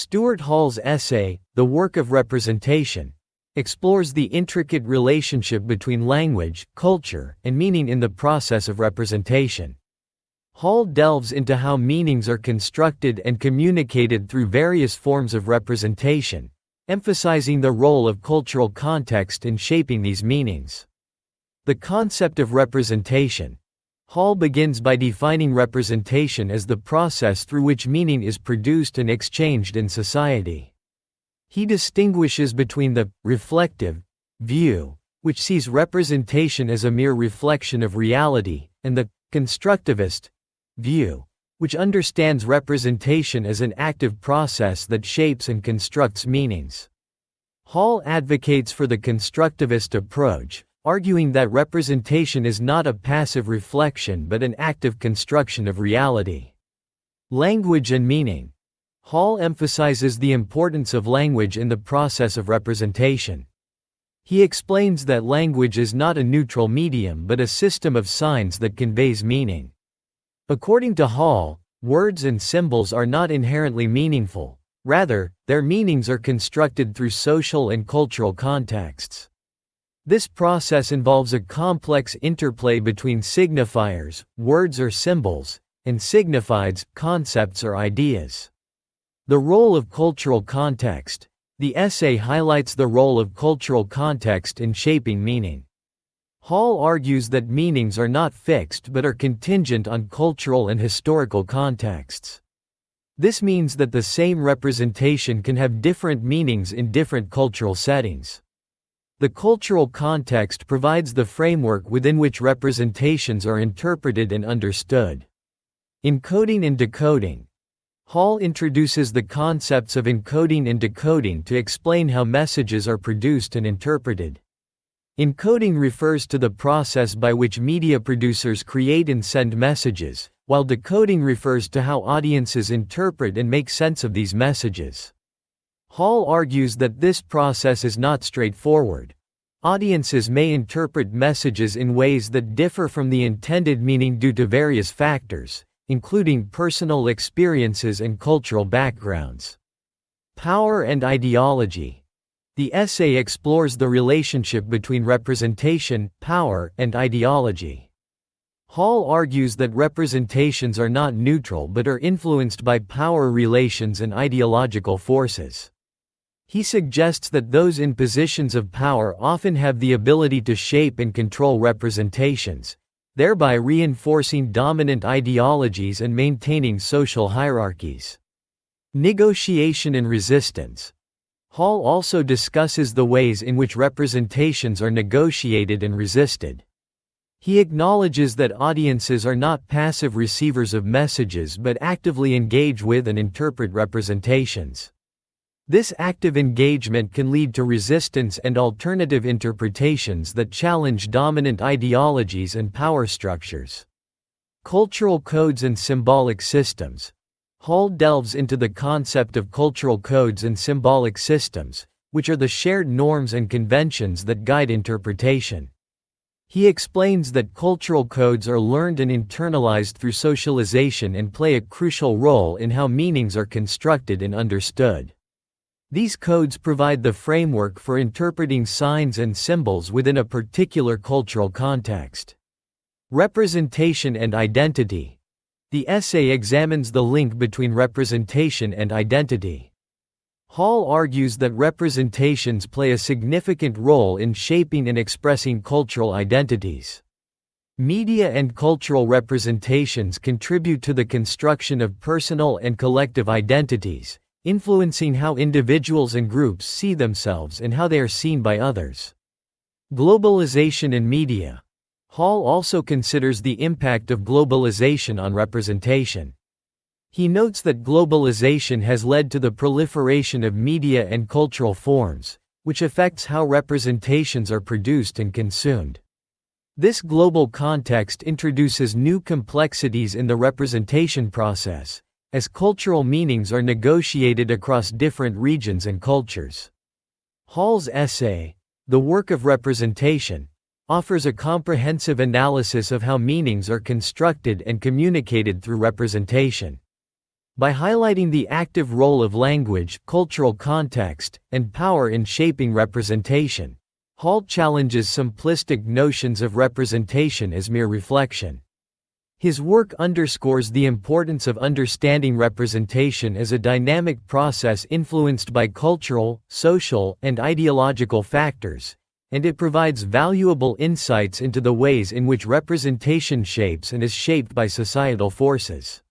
Stuart Hall's essay, The Work of Representation, explores the intricate relationship between language, culture, and meaning in the process of representation. Hall delves into how meanings are constructed and communicated through various forms of representation, emphasizing the role of cultural context in shaping these meanings. The concept of representation. Hall begins by defining representation as the process through which meaning is produced and exchanged in society. He distinguishes between the reflective view, which sees representation as a mere reflection of reality, and the constructivist view, which understands representation as an active process that shapes and constructs meanings. Hall advocates for the constructivist approach, arguing that representation is not a passive reflection but an active construction of reality. Language and meaning. Hall emphasizes the importance of language in the process of representation. He explains that language is not a neutral medium but a system of signs that conveys meaning. According to Hall, words and symbols are not inherently meaningful, rather, their meanings are constructed through social and cultural contexts. This process involves a complex interplay between signifiers, words or symbols, and signifieds, concepts or ideas. The role of cultural context. The essay highlights the role of cultural context in shaping meaning. Hall argues that meanings are not fixed but are contingent on cultural and historical contexts. This means that the same representation can have different meanings in different cultural settings. The cultural context provides the framework within which representations are interpreted and understood. Encoding and decoding. Hall introduces the concepts of encoding and decoding to explain how messages are produced and interpreted. Encoding refers to the process by which media producers create and send messages, while decoding refers to how audiences interpret and make sense of these messages. Hall argues that this process is not straightforward. Audiences may interpret messages in ways that differ from the intended meaning due to various factors, including personal experiences and cultural backgrounds. Power and ideology. The essay explores the relationship between representation, power, and ideology. Hall argues that representations are not neutral but are influenced by power relations and ideological forces. He suggests that those in positions of power often have the ability to shape and control representations, thereby reinforcing dominant ideologies and maintaining social hierarchies. Negotiation and resistance. Hall also discusses the ways in which representations are negotiated and resisted. He acknowledges that audiences are not passive receivers of messages but actively engage with and interpret representations. This active engagement can lead to resistance and alternative interpretations that challenge dominant ideologies and power structures. Cultural codes and symbolic systems. Hall delves into the concept of cultural codes and symbolic systems, which are the shared norms and conventions that guide interpretation. He explains that cultural codes are learned and internalized through socialization and play a crucial role in how meanings are constructed and understood. These codes provide the framework for interpreting signs and symbols within a particular cultural context. Representation and identity. The essay examines the link between representation and identity. Hall argues that representations play a significant role in shaping and expressing cultural identities. Media and cultural representations contribute to the construction of personal and collective identities, influencing how individuals and groups see themselves and how they are seen by others. Globalization in media. Hall also considers the impact of globalization on representation. He notes that globalization has led to the proliferation of media and cultural forms, which affects how representations are produced and consumed. This global context introduces new complexities in the representation process, as cultural meanings are negotiated across different regions and cultures. Hall's essay, The Work of Representation, offers a comprehensive analysis of how meanings are constructed and communicated through representation. By highlighting the active role of language, cultural context, and power in shaping representation, Hall challenges simplistic notions of representation as mere reflection. His work underscores the importance of understanding representation as a dynamic process influenced by cultural, social, and ideological factors, and it provides valuable insights into the ways in which representation shapes and is shaped by societal forces.